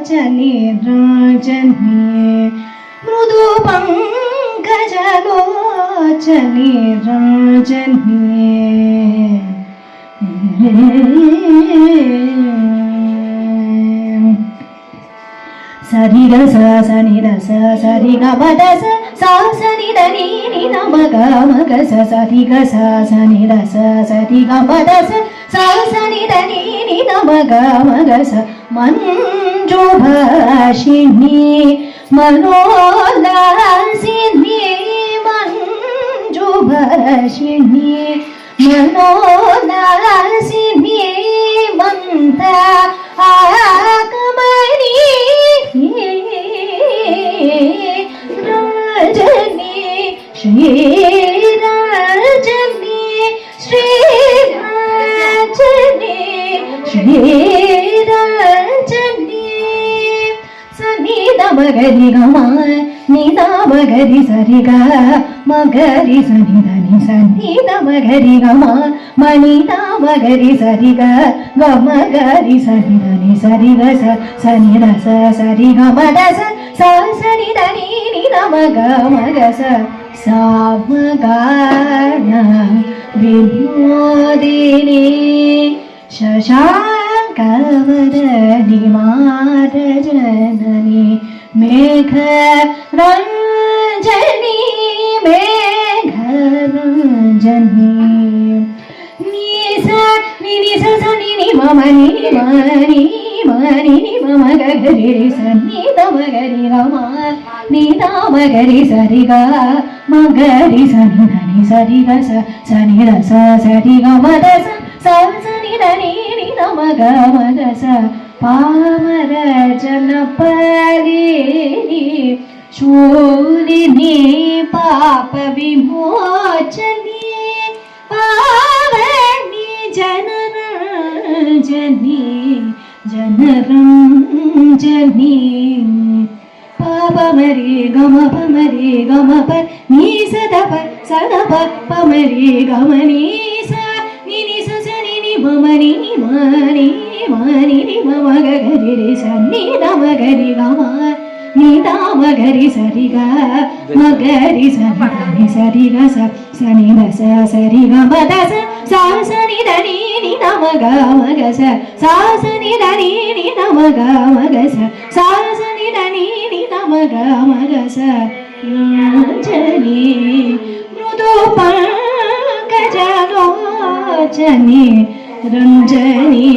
रञ्जनी मृदु पङ्कजलोचनी रञ्जनी सरि ग स नि द स सरि ग म द स स नि द नि न म ग स सरि ग स नि द स सरि ग म द स नि द नि न म ग स मञ्जुभाषिणी मनोलासिनी मञ्जुभाषिणी मनोलासिनी मन्ता आगमनी रजनी श्री रजनी श्री रजनी श्री रजनी सनि द मगरि ग म नि द मगरि सरि ग मगरि सनि द नि सनि द मगरि ग म नि द मगरि सरि ग मगरि सनि द नि सरि ग सनि द स सरि ग म द स सनि द नि द म ग स सावगान विनोदिनी शशाङ्कवदनी मारजननी मेघरञ्जनी मेघरञ्जनी नि स नि नि म नि मनि मनि म ग रि स नि द म ग रि ग म नि द म ग रि स रि ग म ग रि स नि द नि स रि ग स नि द स रि ग म द स नि द नि द म ग स पामर जनपलिनी शूलिनी पाप विमोचनी पावनी जनरञ्जनी जनरञ्जनी पापमरि गम पमरि गम प नि स द प पमरि गम नि स नि स स नि म नि मनि मनि म ग रि रि स नि द म ग रि ग म नि द म ग रि स रि ग म ग रि स नि स रि ग स नि द स रि ग म द स नि द नि द म ग स नि द नि द म ग स नि द नि द म ग स रञ्जनी मृदु पङ्कजलोचनी रञ्जनी